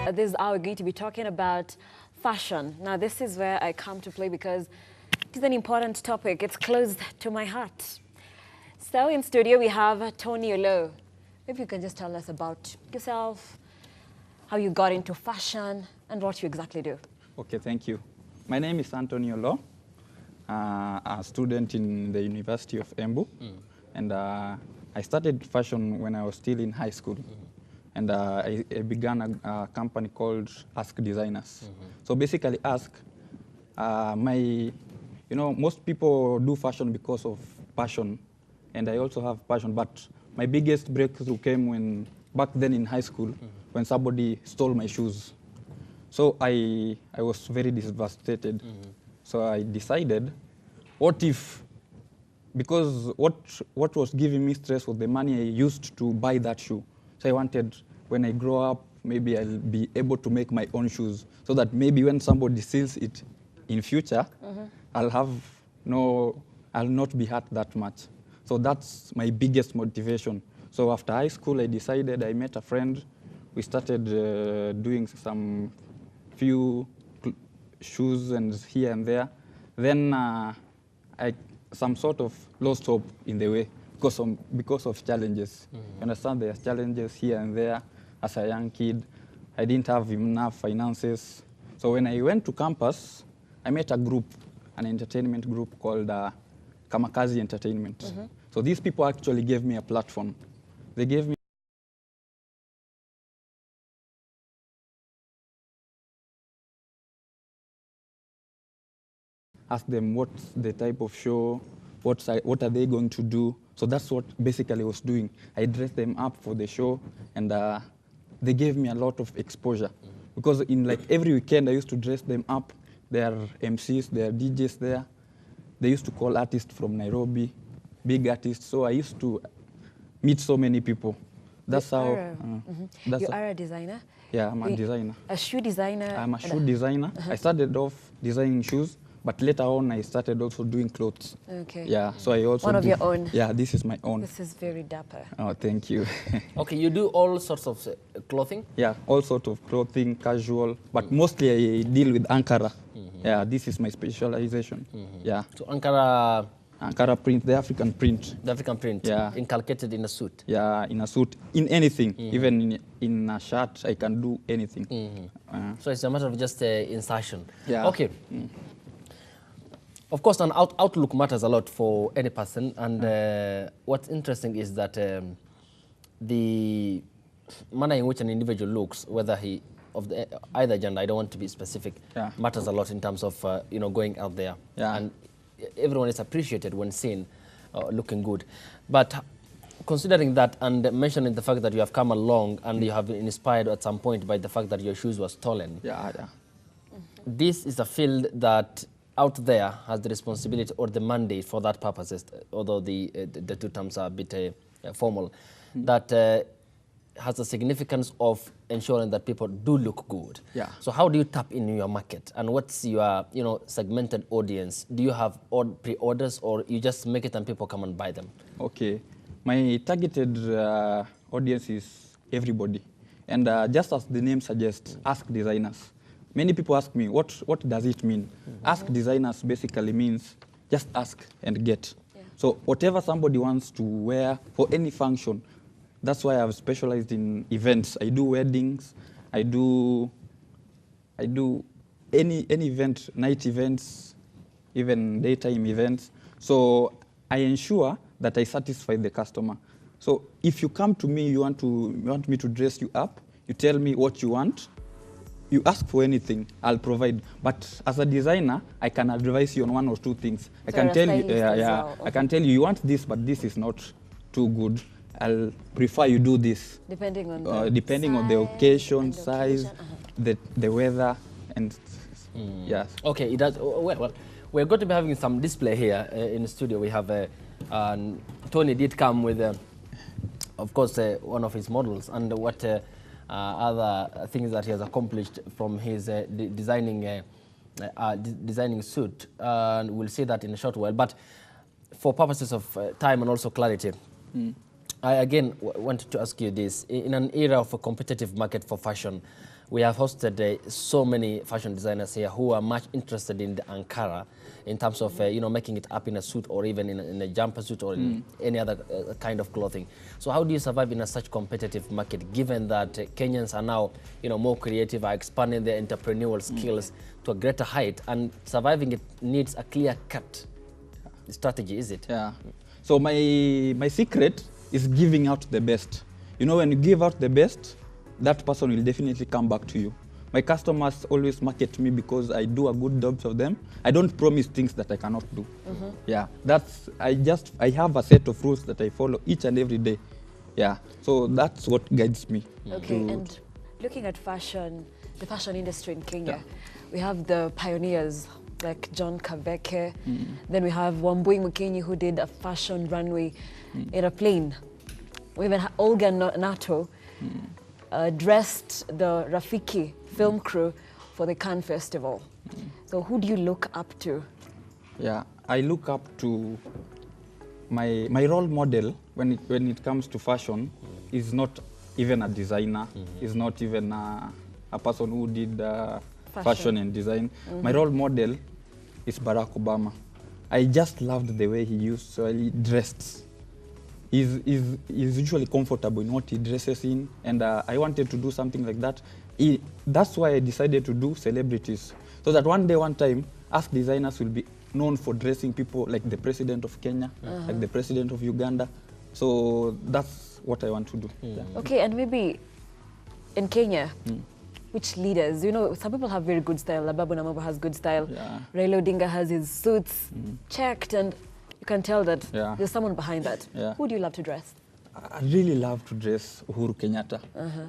This hour we're going to be talking about fashion. Now, this is where I come to play because it is an important topic. It's close to my heart. So in studio, we have Tony Olo. Maybe you can just tell us about yourself, how you got into fashion, and what you exactly do. Okay, thank you. My name is Antonio Lo, a student in the University of Embu. And I started fashion when I was still in high school. And I began a company called Ask Designers. So basically Ask, most people do fashion because of passion. And I also have passion, but my biggest breakthrough came when, back then in high school, when somebody stole my shoes. So I was very devastated. So I decided, what if, because what was giving me stress was the money I used to buy that shoe. So I wanted, when I grow up, maybe I'll be able to make my own shoes, so that maybe when somebody steals it in future, I'll not be hurt that much. So that's my biggest motivation. So after high school, I decided, I met a friend. We started doing some few shoes and here and there. Then I some sort of lost hope in the way because of challenges. You understand, there are challenges here and there. As a young kid, I didn't have enough finances. So when I went to campus, I met a group, an entertainment group called Kamakazi Entertainment. So these people actually gave me a platform. They gave me ask them what's the type of show, what are they going to do. So that's what basically I was doing. I dressed them up for the show, and they gave me a lot of exposure. Because in like every weekend, I used to dress them up. There are MCs, there are DJs there. They used to call artists from Nairobi, big artists. So I used to meet so many people. That's how. You are a designer? Yeah, I'm a designer. A shoe designer? I'm a shoe designer. I started off designing shoes, but later on I started also doing clothes. Okay. Yeah, so I also One of your own? Yeah, this is my own. This is very dapper. Oh, thank you. Okay, you do all sorts of clothing? Yeah, all sorts of clothing, casual, but mostly I deal with Ankara. Yeah, this is my specialization. Yeah. So Ankara print, the African print. The African print, Yeah. Inculcated in a suit. Yeah, in a suit, in anything, even in a shirt, I can do anything. So it's a matter of just insertion. Yeah. Okay. Of course, an outlook matters a lot for any person, and what's interesting is that the manner in which an individual looks, whether he of either gender, I don't want to be specific, matters a lot in terms of going out there. Yeah. And everyone is appreciated when seen looking good. But considering that and mentioning the fact that you have come along and you have been inspired at some point by the fact that your shoes were stolen, this is a field that out there has the responsibility or the mandate for that purposes, although the two terms are a bit formal, that has a significance of ensuring that people do look good. Yeah. So how do you tap in your market, and what's your segmented audience? Do you have pre-orders, or you just make it and people come and buy them? Okay, my targeted audience is everybody, and just as the name suggests, Ask Designers. Many people ask me, what does it mean? Ask Designers basically means just ask and get. So whatever somebody wants to wear for any function, that's why I've specialized in events. I do weddings, I do any event, night events, even daytime events. So I ensure that I satisfy the customer. So if you come to me, you want me to dress you up, you tell me what you want, you ask for anything, I'll provide. But as a designer, I can advise you on one or two things. I can tell you, I can tell you, you want this, but this is not too good. I'll prefer you do this. Depending on the occasion, size, the weather, and yes. Okay, it does. Well, we're going to be having some display here in the studio. We have Tony did come with, of course, one of his models, and what other things that he has accomplished from his designing suit. And we'll see that in a short while. But for purposes of time and also clarity, I again wanted to ask you this. In an era of a competitive market for fashion, we have hosted so many fashion designers here who are much interested in the Ankara in terms of making it up in a suit or even in a jumper suit or in any other kind of clothing. So how do you survive in a such competitive market, given that Kenyans are now more creative, are expanding their entrepreneurial skills to a greater height, and surviving it needs a clear-cut strategy, is it? Yeah. So my secret is giving out the best. When you give out the best, that person will definitely come back to you. My customers always market me because I do a good job for them. I don't promise things that I cannot do. Yeah, I have a set of rules that I follow each and every day. Yeah, so that's what guides me. Okay, and looking at fashion, the fashion industry in Kenya, we have the pioneers like John Kaveke. Then we have Wambui Mukenyi, who did a fashion runway in a plane. We even have Olga Nato, dressed the Rafiki film crew for the Cannes Festival. So who do you look up to? Yeah, I look up to my role model when it comes to fashion is not even a designer, is not even a person who did fashion and design. My role model is Barack Obama. I just loved the way he usually dressed. He's usually comfortable in what he dresses in, and I wanted to do something like that. That's why I decided to do celebrities, so that one time, us designers will be known for dressing people like the president of Kenya, like the president of Uganda. So that's what I want to do. Yeah. Okay, and maybe in Kenya, which leaders? Some people have very good style. Ababu Namwamba has good style. Yeah. Raila Odinga has his suits checked, and you can tell that there's someone behind that. Yeah. Who do you love to dress? I really love to dress Uhuru Kenyatta.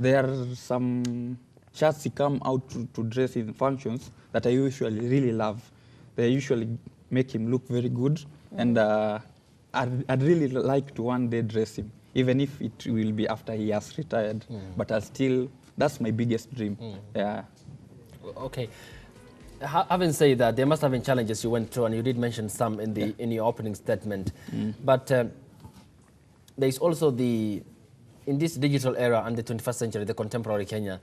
There are some shirts he come out to dress in functions that I usually really love. They usually make him look very good, and I'd really like to one day dress him, even if it will be after he has retired. But that's my biggest dream. Yeah. Okay. Having said that, there must have been challenges you went through, and you did mention some in your opening statement. But there is also in this digital era and the 21st century, the contemporary Kenya,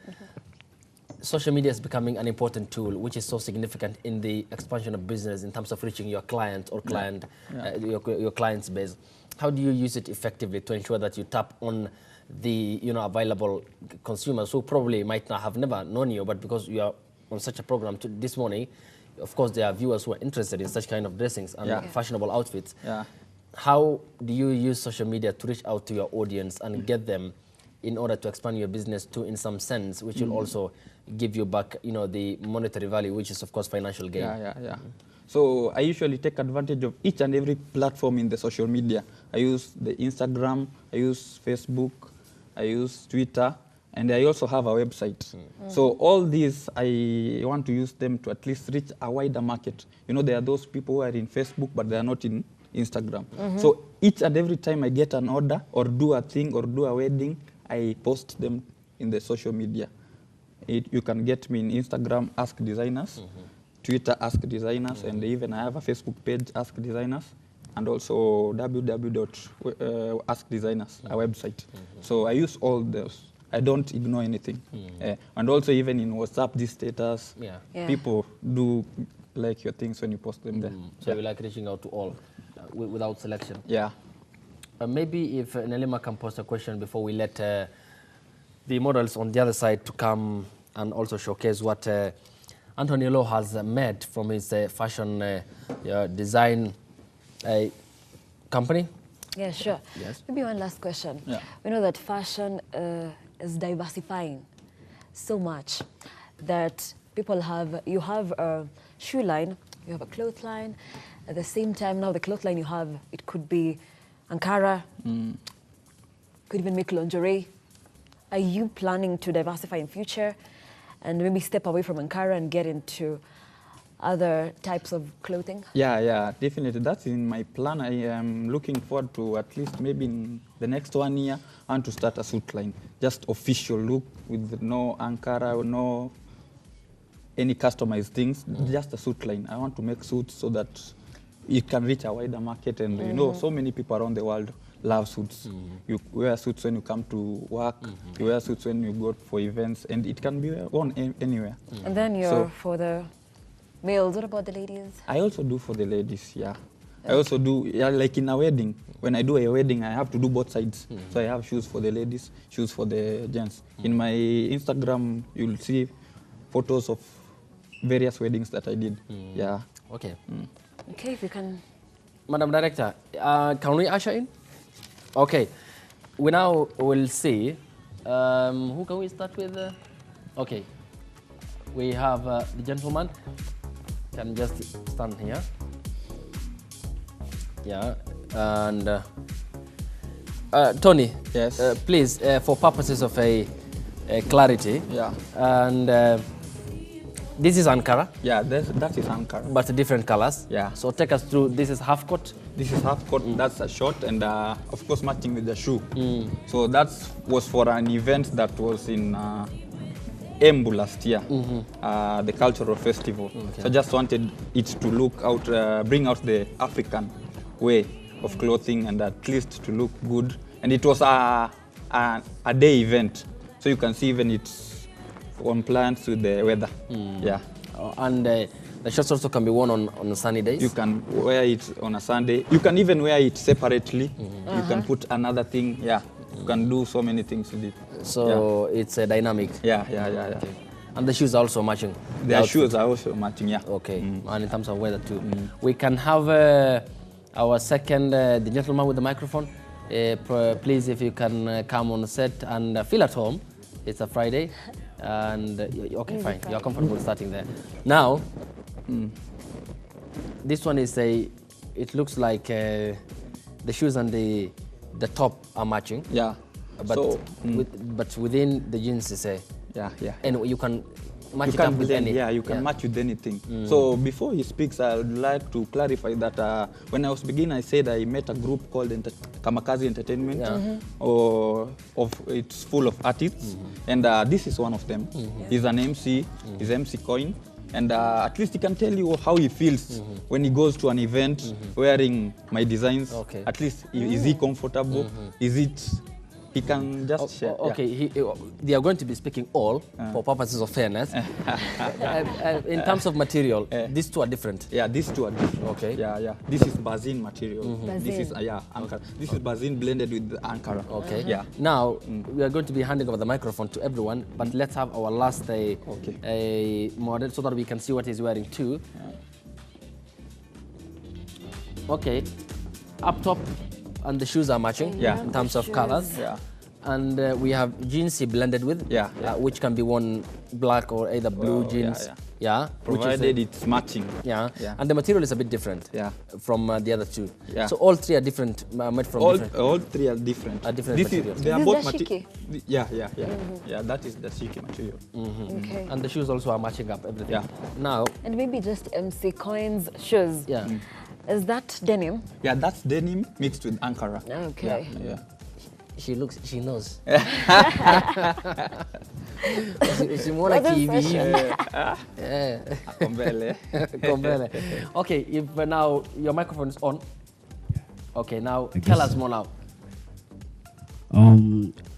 social media is becoming an important tool, which is so significant in the expansion of business in terms of reaching your client or your client's base. How do you use it effectively to ensure that you tap on the available consumers who probably might not have never known you, but because you are on such a program this morning, of course there are viewers who are interested in such kind of dressings and fashionable outfits. How do you use social media to reach out to your audience and get them in order to expand your business too, in some sense, which will also give you back the monetary value, which is of course financial gain? So I usually take advantage of each and every platform in the social media. I use the Instagram, I use Facebook, I use Twitter, and I also have a website. So all these, I want to use them to at least reach a wider market. There are those people who are in Facebook, but they are not in Instagram. So each and every time I get an order or do a thing or do a wedding, I post them in the social media. You can get me in Instagram, Ask Designers, Twitter, Ask Designers, and even I have a Facebook page, Ask Designers, and also www.askdesigners, a website. So I use all those. I don't ignore anything. And also even in WhatsApp, this status, people do like your things when you post them there. So you like reaching out to all without selection? Yeah. Maybe if Nelima can post a question before we let the models on the other side to come and also showcase what Anthony Olo has made from his fashion design company. Yeah, sure. Yes. Maybe one last question. Yeah. We know that fashion is diversifying so much that you have a shoe line, you have a cloth line. At the same time, now the cloth line you have, it could be Ankara, could even make lingerie. Are you planning to diversify in future and maybe step away from Ankara and get into other types of clothing? Yeah, definitely. That's in my plan. I am looking forward to at least maybe in the next 1 year, I want to start a suit line. Just official look with no Ankara, no any customized things, just a suit line. I want to make suits so that it can reach a wider market, and so many people around the world love suits. You wear suits when you come to work, you wear suits when you go for events, and it can be worn anywhere. And then you're for the males. What about the ladies? I also do for the ladies, yeah. I also do, like in a wedding. When I do a wedding, I have to do both sides. So I have shoes for the ladies, shoes for the gents. In my Instagram, you'll see photos of various weddings that I did. Yeah. Okay. Okay, if you can. Madam Director, can we usher in? Okay. We now will see. Who can we start with? Okay. We have the gentleman. Can just stand here. Yeah. And Tony. Yes. Please, for purposes of a clarity. Yeah. And this is Ankara. Yeah, that is Ankara. But different colors. Yeah. So take us through. This is half coat. This is half coat, that's a short, and of course matching with the shoe. So that was for an event that was in Embu last year, the cultural festival. Okay. So I just wanted it to look out, bring out the African way of clothing, and at least to look good. And it was a day event, so you can see even it's compliant with the weather. Yeah. And the shorts also can be worn on sunny days? You can wear it on a Sunday. You can even wear it separately. You can put another thing. Yeah. You can do so many things with it. So it's a dynamic. Yeah. Okay. And the shoes are also matching? The shoes are also matching, yeah. Okay. And in terms of weather too. We can have our second, the gentleman with the microphone. Please, if you can come on set and feel at home. It's a Friday. And okay, fine. You're comfortable starting there. Now, this one is it looks like the shoes and the top are matching. Yeah. But but within the jeans is yeah. And you can match You it up can with blend, any. yeah, you can match with anything. So before he speaks, I would like to clarify that when I was beginning, I said I met a group called Kamakazi Entertainment, it's full of artists, and this is one of them. He's an MC, he's MC Coin, and at least he can tell you how he feels when he goes to an event wearing my designs. Okay. At least, is he comfortable? Is it... He can just share. Okay, they are going to be speaking all for purposes of fairness. In terms of material, these two are different. Yeah, these two are different. Okay. Yeah. This is Bazin material. This is Ankara. This is Bazin blended with Ankara. Okay. Yeah. Now we are going to be handing over the microphone to everyone, but let's have our last a model so that we can see what he's wearing too. Okay. Up top. And the shoes are matching in terms of colors. Yeah. And we have jeansy blended with, which can be worn black or either blue jeans. Yeah. Provided it's matching. Yeah. And the material is a bit different from the other two. Yeah. So all three are different, made from different. All three are different. Materials. They are both material. Yeah. That is the shiki material. Okay. And the shoes also are matching up everything. Yeah. Now. And maybe just MC Coin's shoes. Yeah. Is that denim? Yeah, that's denim mixed with Ankara. Okay. Yeah. She knows. She more like TV. Kombele. Okay, if now your microphone is on. Okay, now tell us more now.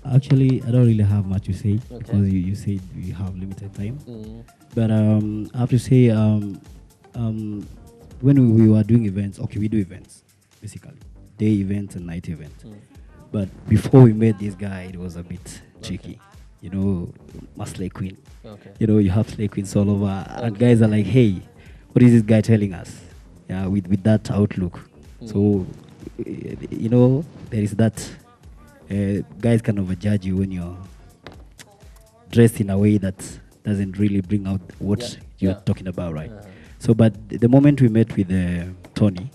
Actually, I don't really have much to say because you said we have limited time. But I have to say, when we were doing events, we do events, basically. Day events and night events. But before we met this guy, it was a bit tricky. You know, Slay Queen. You know, you have Slay Queens all over. And guys are like, hey, what is this guy telling us? Yeah, with that outlook. So, you know, there is that. Guys can overjudge you when you're dressed in a way that doesn't really bring out what you're talking about, right? So, but the moment we met with Tony,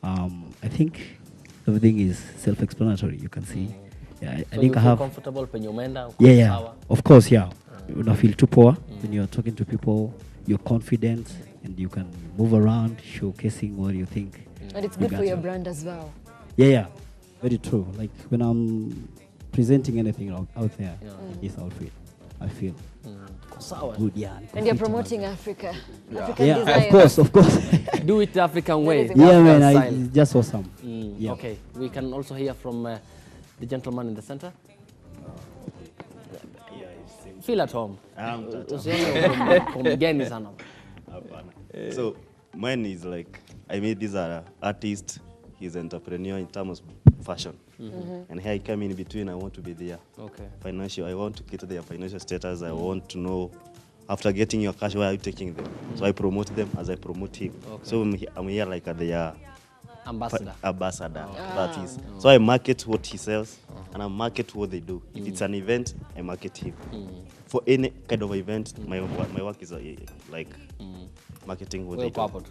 I think everything is self-explanatory. You can see. Yeah, So I think you I feel have. comfortable when you menda? Yeah. Of course, yeah. You don't feel too poor when you're talking to people. You're confident and you can move around, showcasing what you think. And it's good for your brand as well. Yeah. Very true. Like when I'm presenting anything out there in this outfit, I feel good. Yeah. And you're promoting Africa. Yeah, of course. Do it the African way. Yeah, man, it's just awesome. Yeah. Okay, we can also hear from the gentleman in the center. Feel at home. Usione kumgeni sana. So mine is like, I made this artist, he's an entrepreneur in terms of fashion. And here I come in between, I want to be there. Okay. Financial, I want to get their financial status, I want to know, after getting your cash, where are you taking them? So I promote them as I promote him. Okay. So I'm here like their ambassador. That is. So I market what he sells, and I market what they do. If it's an event, I market him. For any kind of event, my work is like marketing what they do.